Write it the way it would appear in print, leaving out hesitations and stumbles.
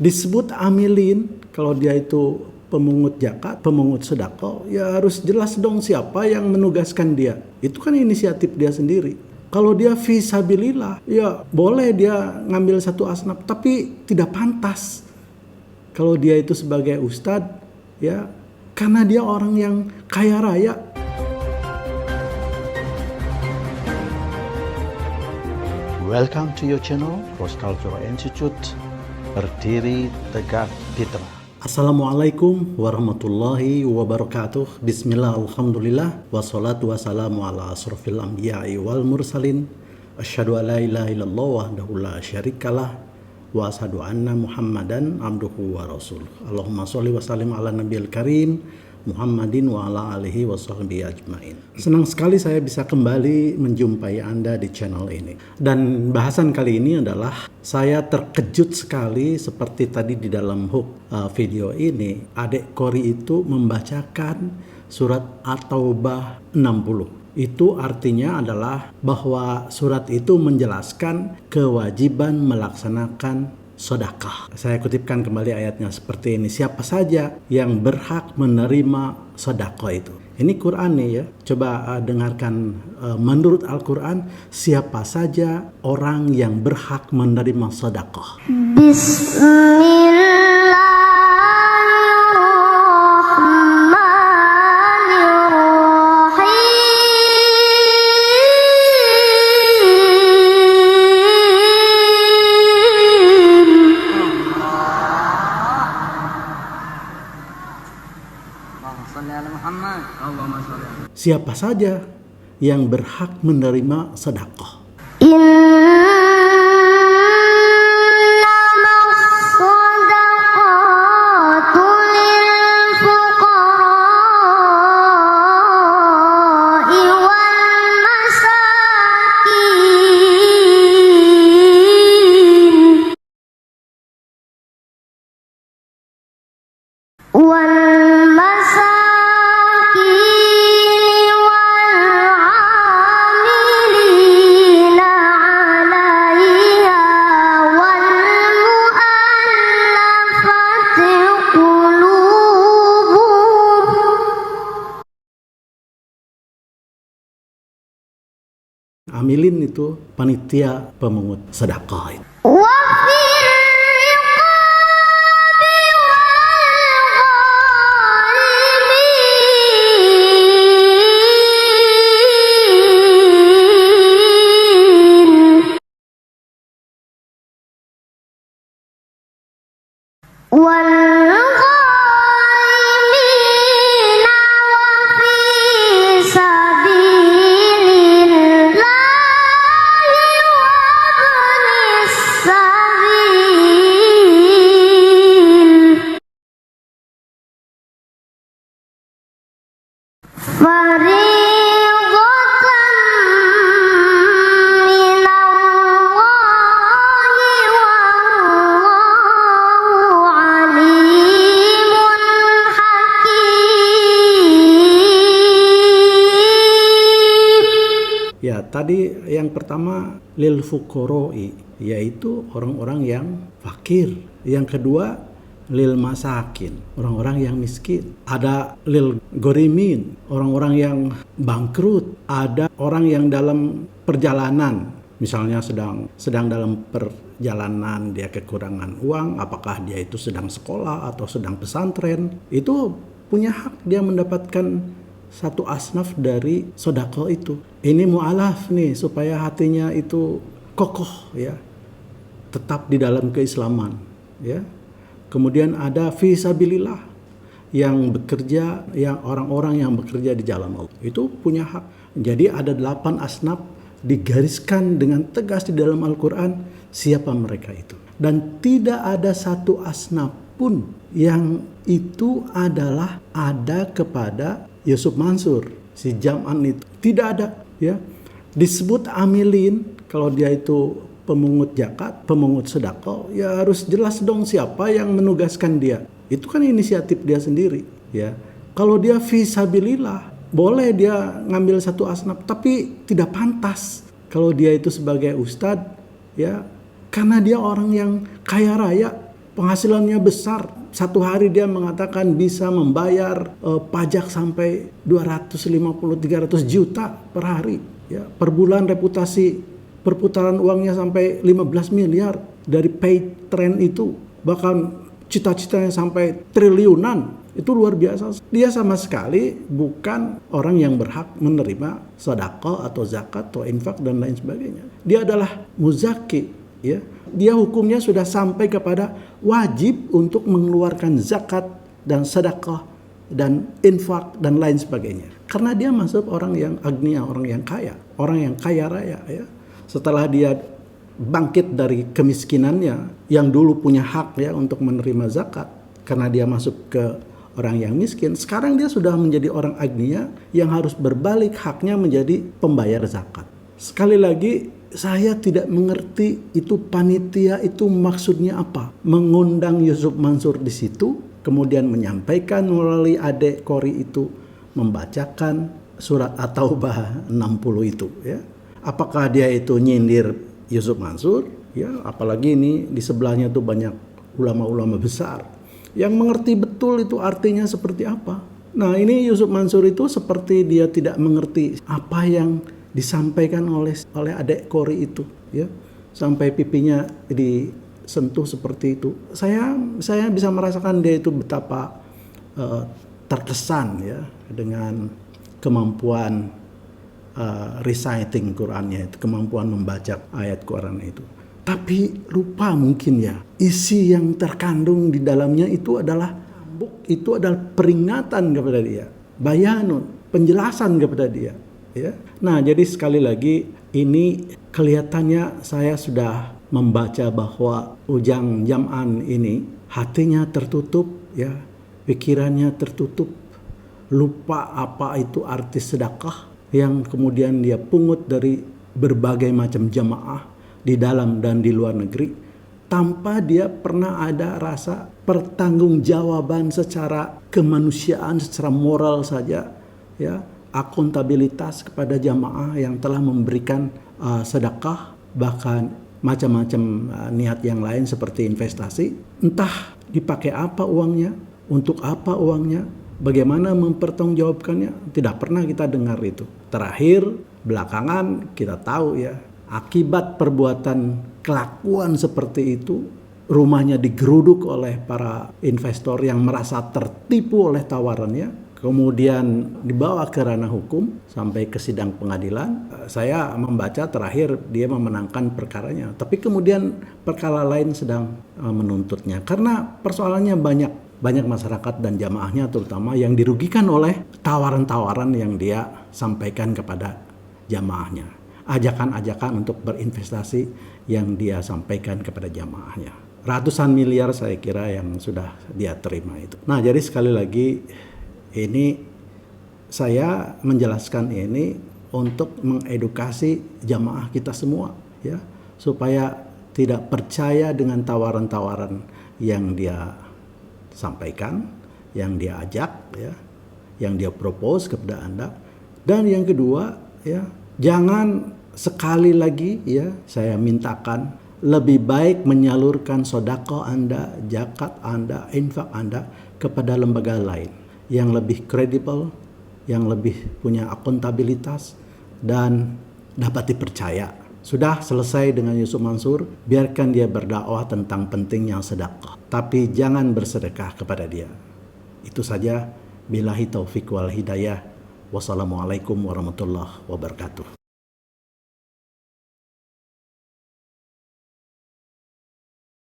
Disebut amilin kalau dia itu pemungut zakat, pemungut sedekah, ya harus jelas dong siapa yang menugaskan dia. Itu kan inisiatif dia sendiri. Kalau dia fisabilillah, ya boleh dia ngambil satu asnaf, tapi tidak pantas kalau dia itu sebagai ustadz, ya karena dia orang yang kaya raya. Welcome to your channel, Roscultural Institute. Berdiri tegak di tengah. Assalamualaikum warahmatullahi wabarakatuh. Bismillah, alhamdulillah, wassalatu wassalamu ala asrofil anbiya'i wal mursalin. Asyhadu an la ilaha illallah wahdahu la syarikalah wa asyhadu anna Muhammadan abduhu wa rasuluh. Allahumma sholli wa sallim ala nabiyil karim Muhammadin wa ala alihi wa sahbihi ajmain. Senang sekali saya bisa kembali menjumpai Anda di channel ini. Dan bahasan kali ini adalah saya terkejut sekali seperti tadi di dalam hook video ini. Adik Kori itu membacakan surat At-Taubah 60. Itu artinya adalah bahwa surat itu menjelaskan kewajiban melaksanakan sedekah. Saya kutipkan kembali ayatnya seperti ini. Siapa saja yang berhak menerima sedekah itu. Ini Quran nih ya. Coba dengarkan menurut Al-Quran siapa saja orang yang berhak menerima sedekah. Siapa saja yang berhak menerima sedekah. Amilin itu panitia pemungut sedekah. Ya, tadi yang pertama lil fuqara'i, yaitu orang-orang yang fakir. Yang kedua lil masakin, orang-orang yang miskin. Ada lil gorimin, orang-orang yang bangkrut. Ada orang yang dalam perjalanan, misalnya sedang dalam perjalanan dia kekurangan uang, apakah dia itu sedang sekolah atau sedang pesantren, itu punya hak dia mendapatkan satu asnaf dari sedekah itu. Ini mu'alaf nih supaya hatinya itu kokoh ya, tetap di dalam keislaman ya. Kemudian ada fisabilillah yang bekerja, yang orang-orang yang bekerja di jalan Allah itu punya hak. Jadi ada 8 asnaf digariskan dengan tegas di dalam Al-Quran siapa mereka itu. Dan tidak ada satu asnaf pun yang itu adalah ada kepada Yusuf Mansur, si Jam'an itu. Tidak ada ya. Disebut amilin, kalau dia itu pemungut zakat, pemungut sedekah, ya harus jelas dong siapa yang menugaskan dia. Itu kan inisiatif dia sendiri, ya. Kalau dia fisabilillah, boleh dia ngambil satu asnaf, tapi tidak pantas kalau dia itu sebagai ustadz, ya, karena dia orang yang kaya raya, penghasilannya besar. Satu hari dia mengatakan bisa membayar pajak sampai 250-300 juta per hari, ya. Per bulan reputasi perputaran uangnya sampai 15 miliar dari paid trend itu, bahkan cita-citanya sampai triliunan. Itu luar biasa. Dia sama sekali bukan orang yang berhak menerima sedekah atau zakat atau infak dan lain sebagainya. Dia adalah muzaki, ya. Dia hukumnya sudah sampai kepada wajib untuk mengeluarkan zakat dan sedekah dan infak dan lain sebagainya. Karena dia masuk orang yang agniya, orang yang kaya raya, ya. Setelah dia bangkit dari kemiskinannya yang dulu punya hak, ya, untuk menerima zakat, karena dia masuk ke orang yang miskin, sekarang dia sudah menjadi orang agniya yang harus berbalik haknya menjadi pembayar zakat. Sekali lagi, saya tidak mengerti itu panitia itu maksudnya apa. Mengundang Yusuf Mansur di situ, kemudian menyampaikan melalui adik Kori itu, membacakan surat At-Taubah 60 itu, ya. Apakah dia itu nyindir Yusuf Mansur? Ya, apalagi ini di sebelahnya tuh banyak ulama-ulama besar yang mengerti betul itu artinya seperti apa. Nah, ini Yusuf Mansur itu seperti dia tidak mengerti apa yang disampaikan oleh adik Kori itu, ya. Sampai pipinya disentuh seperti itu. Saya bisa merasakan dia itu betapa terkesan, ya, dengan kemampuan reciting Qurannya itu, kemampuan membaca ayat Quran itu. Tapi lupa mungkin, ya, isi yang terkandung di dalamnya itu adalah peringatan kepada dia, bayanun, penjelasan kepada dia, ya. Nah, jadi sekali lagi ini kelihatannya saya sudah membaca bahwa Ujang Jam'an ini hatinya tertutup, ya, pikirannya tertutup, lupa apa itu arti sedekah yang kemudian dia pungut dari berbagai macam jamaah di dalam dan di luar negeri, tanpa dia pernah ada rasa pertanggungjawaban secara kemanusiaan, secara moral saja, ya, akuntabilitas kepada jamaah yang telah memberikan sedekah, bahkan macam-macam niat yang lain seperti investasi. Entah dipakai apa uangnya, untuk apa uangnya, bagaimana mempertanggungjawabkannya, tidak pernah kita dengar itu. Terakhir belakangan kita tahu, ya, akibat perbuatan kelakuan seperti itu, rumahnya digeruduk oleh para investor yang merasa tertipu oleh tawarannya, kemudian dibawa ke ranah hukum sampai ke sidang pengadilan. Saya membaca terakhir dia memenangkan perkaranya, tapi kemudian perkara lain sedang menuntutnya karena persoalannya banyak masyarakat dan jamaahnya terutama yang dirugikan oleh tawaran-tawaran yang dia sampaikan kepada jamaahnya, ajakan-ajakan untuk berinvestasi yang dia sampaikan kepada jamaahnya. Ratusan miliar saya kira yang sudah dia terima itu. Nah, jadi sekali lagi ini saya menjelaskan ini untuk mengedukasi jamaah kita semua, ya, supaya tidak percaya dengan tawaran-tawaran yang dia sampaikan, yang dia ajak, ya, yang dia propose kepada Anda. Dan yang kedua, ya, jangan sekali lagi, ya, saya mintakan lebih baik menyalurkan sedekah Anda, zakat Anda, infak Anda kepada lembaga lain yang lebih kredibel, yang lebih punya akuntabilitas dan dapat dipercaya. Sudah selesai dengan Yusuf Mansur, biarkan dia berdakwah tentang pentingnya sedekah, tapi jangan bersedekah kepada dia. Itu saja. Billahi taufiq wal hidayah. Wassalamualaikum warahmatullahi wabarakatuh.